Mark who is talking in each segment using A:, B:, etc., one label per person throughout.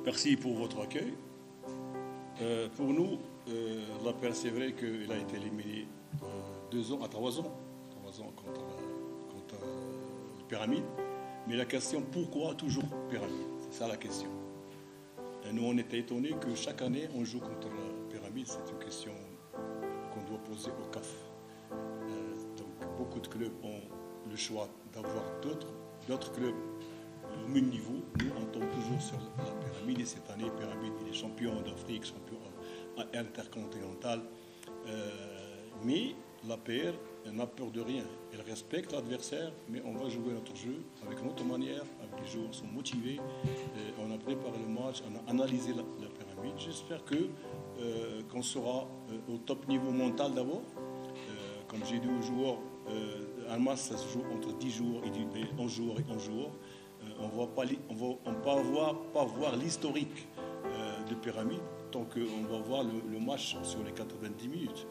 A: Merci pour votre accueil. Pour nous, l'APR, c'est vrai qu'il a été éliminé 2 ans à 3 ans. 3 ans contre le Pyramide. Mais la question, pourquoi toujours Pyramide? C'est ça la question. Et nous, on était étonnés que chaque année, on joue contre la Pyramide. C'est une question qu'on doit poser au CAF. Donc, beaucoup de clubs ont le choix d'avoir d'autres clubs au même niveau. Nous, on tombe toujours sur la Pyramide. Et cette année, Pyramide, il est champion d'Afrique, champion intercontinental. Mais l'APR n'a peur de rien. Elle respecte l'adversaire, mais on va jouer notre jeu avec notre manière, avec les joueurs sont motivés. On a préparé le match, on a analysé la Pyramide. J'espère qu'on sera au top niveau mental d'abord. Comme j'ai dit aux joueurs, un match, ça se joue entre 10 jours et 11 jours et 11 jours. On ne va pas voir l'historique de Pyramide tant qu'on va voir le match sur les 90 minutes.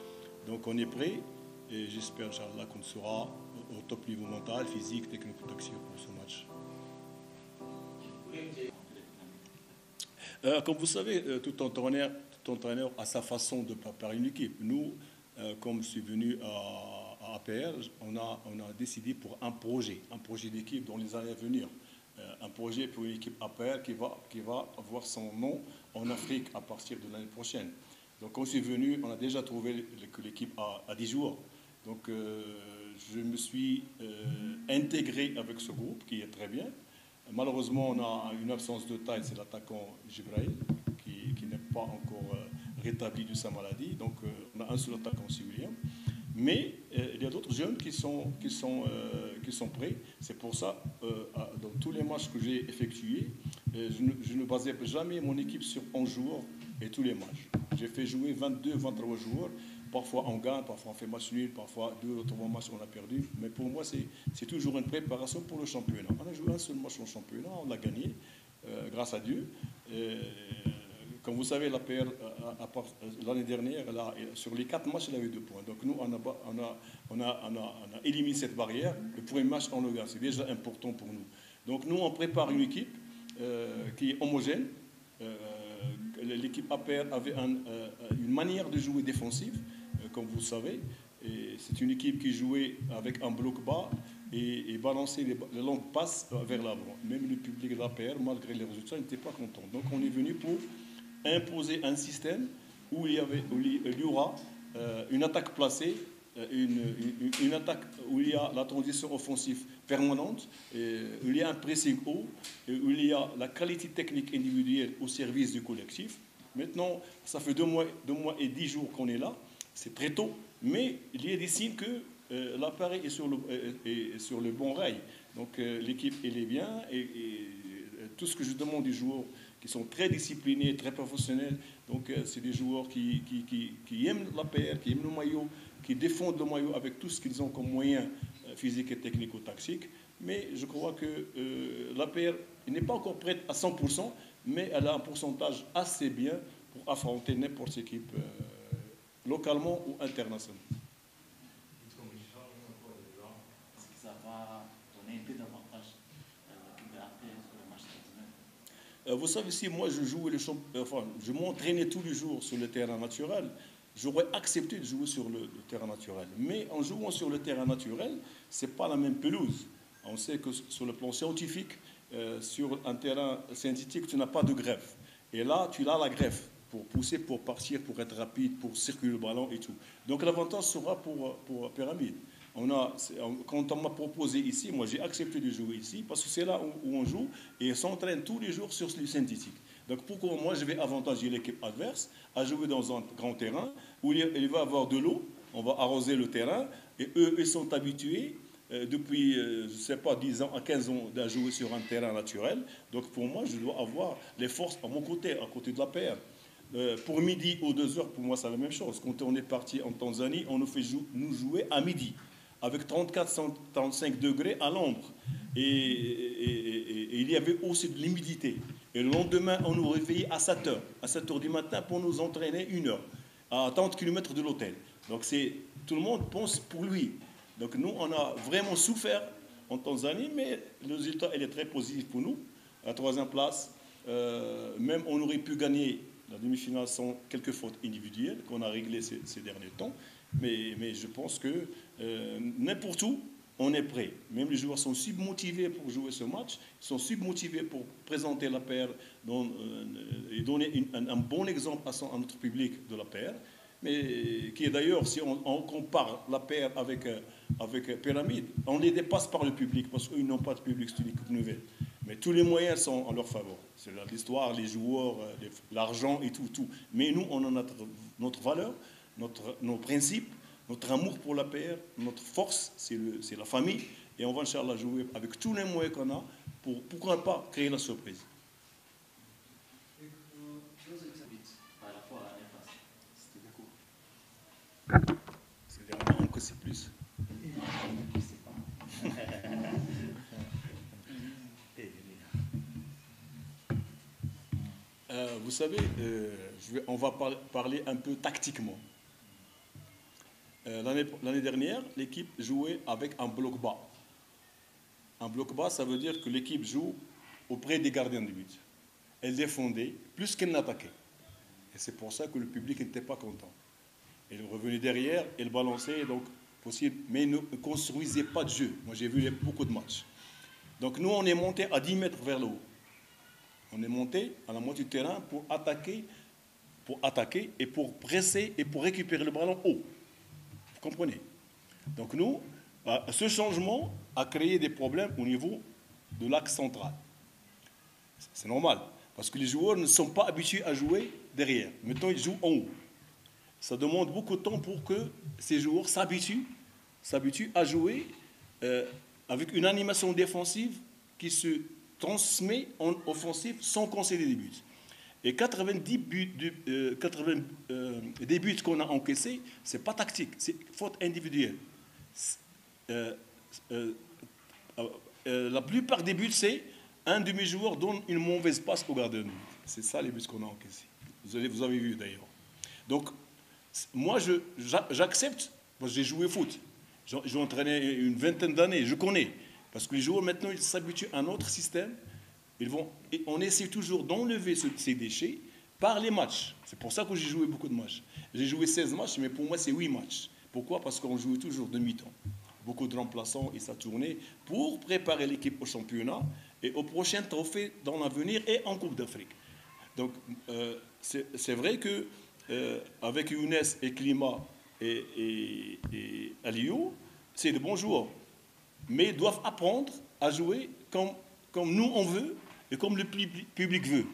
A: Donc on est prêt et j'espère, Inch'Allah, qu'on sera au top niveau mental, physique, technico-tactique pour ce match. Comme vous savez, tout entraîneur a sa façon de préparer une équipe. Nous, comme je suis venu à APR, on a décidé pour un projet d'équipe dans les années à venir. Un projet pour une équipe APR qui va avoir son nom en Afrique à partir de l'année prochaine. Donc quand je suis venu, on a déjà trouvé que l'équipe a 10 jours. Donc je me suis intégré avec ce groupe qui est très bien. Malheureusement, on a une absence de taille, c'est l'attaquant Jibrail qui n'est pas encore rétabli de sa maladie. Donc on a un seul attaquant, c'est William. Mais il y a d'autres jeunes qui sont prêts. C'est pour ça, dans tous les matchs que j'ai effectués, je ne basais jamais mon équipe sur 11 joueurs et tous les matchs. J'ai fait jouer 22, 23 joueurs. Parfois on gagne, parfois on fait match nul, parfois 2 ou 3 matchs on a perdu. Mais pour moi, c'est toujours une préparation pour le championnat. On a joué un seul match au championnat, on l'a gagné, grâce à Dieu. Comme vous savez, l'APR, l'année dernière, sur les 4 matchs, elle avait 2 points. Donc nous, on a éliminé cette barrière. Le premier match, on le gagne. C'est déjà important pour nous. Donc nous, on prépare une équipe qui est homogène. L'équipe APR avait une manière de jouer défensive, comme vous le savez. C'est une équipe qui jouait avec un bloc bas et balançait les longues passes vers l'avant. Même le public de l'APR, malgré les résultats, n'était pas content. Donc on est venu pour imposer un système où il y aura une attaque placée, une attaque où il y a la transition offensive permanente, où il y a un pressing haut, où il y a la qualité technique individuelle au service du collectif. Maintenant, ça fait 2 mois et 10 jours qu'on est là, c'est très tôt, mais il y a des signes que l'appareil est sur le bon rail. Donc l'équipe, elle est bien, et tout ce que je demande des joueurs qui sont très disciplinés, très professionnels, donc c'est des joueurs qui aiment l'APR, qui aiment le maillot, qui défendent le maillot avec tout ce qu'ils ont comme moyens physiques et technico-tactiques. Mais je crois que l'APR n'est pas encore prête à 100%, mais elle a un pourcentage assez bien pour affronter n'importe quelle équipe, localement ou internationalement.
B: Est-ce que ça va donner un peu d'avantage à l'équipe de l'APR sur le match de demain?
A: Vous savez, si moi je m'entraînais tous les jours sur le terrain naturel, j'aurais accepté de jouer sur le terrain naturel. Mais en jouant sur le terrain naturel, ce n'est pas la même pelouse. On sait que sur le plan scientifique, sur un terrain synthétique, tu n'as pas de greffe. Et là, tu as la greffe pour pousser, pour partir, pour être rapide, pour circuler le ballon et tout. Donc l'avantage sera pour Pyramide. Quand on m'a proposé ici, moi j'ai accepté de jouer ici parce que c'est là où on joue et on s'entraîne tous les jours sur le synthétique. Donc pourquoi moi je vais avantager l'équipe adverse à jouer dans un grand terrain où il va y avoir de l'eau, on va arroser le terrain et eux ils sont habitués depuis, je ne sais pas, 10 ans à 15 ans à jouer sur un terrain naturel. Donc pour moi je dois avoir les forces à mon côté, à côté de la paire. Pour midi ou 2 heures, pour moi c'est la même chose. Quand on est parti en Tanzanie, on nous fait nous jouer à midi, avec 34-35 degrés à l'ombre. Et il y avait aussi de l'humidité. Et le lendemain, on nous réveillait à 7 heures. À 7 heures du matin pour nous entraîner 1 heure, à 30 km de l'hôtel. Donc tout le monde pense pour lui. Donc nous, on a vraiment souffert en Tanzanie, mais le résultat il est très positif pour nous. À la 3e place, même on aurait pu gagner la demi-finale sans quelques fautes individuelles qu'on a réglées ces derniers temps. Mais je pense que n'importe où, on est prêt. Même les joueurs sont submotivés pour jouer ce match, ils sont submotivés pour présenter la paire et donner un bon exemple à notre public de la paire. Mais qui est d'ailleurs, si on compare la paire avec Pyramide, on les dépasse par le public parce qu'ils n'ont pas de public, c'est une équipe nouvelle. Mais tous les moyens sont en leur faveur. C'est l'histoire, les joueurs, l'argent et tout. Mais nous, on a notre valeur, nos principes, notre amour pour la paire, notre force, c'est la famille. Et on va, Inch'Allah, jouer avec tous les moyens qu'on a pour, pourquoi pas, créer la surprise.
B: Par rapport à l'année passée, c'était beaucoup.
A: C'est dernièrement que c'est plus.
B: Je ne sais pas.
A: Vous savez, on va parler un peu tactiquement. L'année dernière, l'équipe jouait avec un bloc bas. Un bloc bas, ça veut dire que l'équipe joue auprès des gardiens de but. Elle défendait plus qu'elle n'attaquait. Et c'est pour ça que le public n'était pas content. Elle revenait derrière, elle balançait, donc possible, mais ne construisait pas de jeu. Moi, j'ai vu beaucoup de matchs. Donc nous, on est monté à 10 mètres vers le haut. On est monté à la moitié du terrain pour attaquer et pour presser et pour récupérer le ballon haut. Vous comprenez? Donc nous, ce changement a créé des problèmes au niveau de l'axe central. C'est normal, parce que les joueurs ne sont pas habitués à jouer derrière. Maintenant, ils jouent en haut. Ça demande beaucoup de temps pour que ces joueurs s'habituent à jouer avec une animation défensive qui se transmet en offensive sans concéder des buts. Et 90 des buts qu'on a encaissés, ce n'est pas tactique, c'est faute individuelle. La plupart des buts, c'est un demi-joueur donne une mauvaise passe au gardien de but. C'est ça les buts qu'on a encaissés. Vous avez vu d'ailleurs. Donc, moi, j'accepte, parce que j'ai joué foot. J'ai entraîné une vingtaine d'années, je connais. Parce que les joueurs, maintenant, ils s'habituent à un autre système. On essaie toujours d'enlever ces déchets par les matchs. C'est pour ça que j'ai joué beaucoup de matchs. J'ai joué 16 matchs, mais pour moi, c'est 8 matchs. Pourquoi? Parce qu'on jouait toujours demi-temps. Beaucoup de remplaçants et ça tournait pour préparer l'équipe au championnat et au prochain trophée dans l'avenir et en Coupe d'Afrique. Donc, c'est vrai que avec Younes et Klima et Aliou, c'est de bons joueurs. Mais ils doivent apprendre à jouer comme nous on veut et comme le public veut.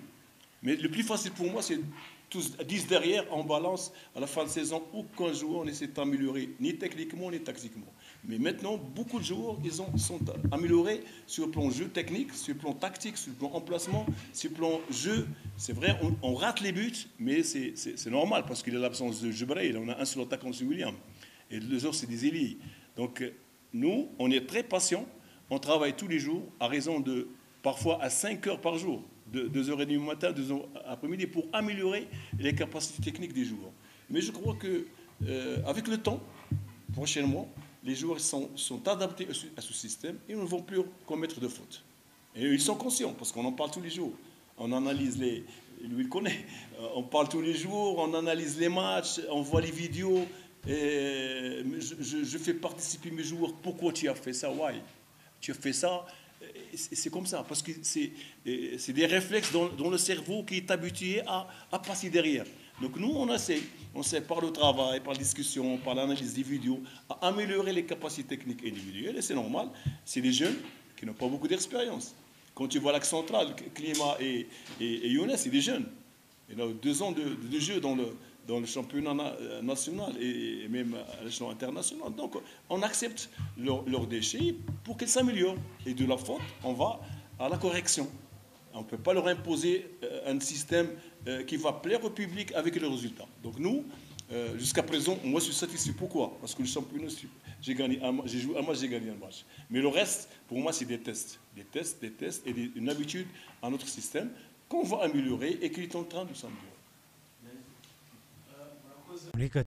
A: Mais le plus facile pour moi, c'est tous 10 derrière, on balance à la fin de saison, aucun joueur ne s'est amélioré, ni techniquement, ni tactiquement. Mais maintenant, beaucoup de joueurs sont améliorés sur le plan jeu technique, sur le plan tactique, sur le plan emplacement, sur le plan jeu. C'est vrai, on rate les buts, mais c'est normal parce qu'il y a l'absence de Jebrail. On a un seul attaquant, c'est William. Et les autres, c'est des ailiers. Donc, nous, on est très patients. On travaille tous les jours à raison de, parfois à 5 heures par jour, de 2h30 du matin, 2h après-midi, pour améliorer les capacités techniques des joueurs. Mais je crois qu'avec le temps, prochainement, les joueurs sont adaptés à ce système et ne vont plus commettre de fautes. Et ils sont conscients, parce qu'on en parle tous les jours. On analyse lui il connaît, on parle tous les jours, on analyse les matchs, on voit les vidéos. Et je fais participer mes joueurs. Pourquoi tu as fait ça? Why? Tu as fait ça? C'est comme ça, parce que c'est des réflexes dans le cerveau qui est habitué à passer derrière. Donc nous, on essaie par le travail, par la discussion, par l'analyse des vidéos, à améliorer les capacités techniques individuelles. Et c'est normal, c'est des jeunes qui n'ont pas beaucoup d'expérience. Quand tu vois l'axe central, Klima et Younes, c'est des jeunes. Ils ont 2 ans de jeu dans le championnat national et même à l'échelon international. Donc, on accepte leurs déchets pour qu'ils s'améliorent. Et de la faute, on va à la correction. On ne peut pas leur imposer un système qui va plaire au public avec les résultats. Donc nous, jusqu'à présent, moi je suis satisfait. Pourquoi? Parce que le championnat, j'ai joué un match, j'ai gagné un match. Mais le reste, pour moi, c'est des tests. Des tests et une habitude à notre système qu'on va améliorer et qui est en train de s'améliorer.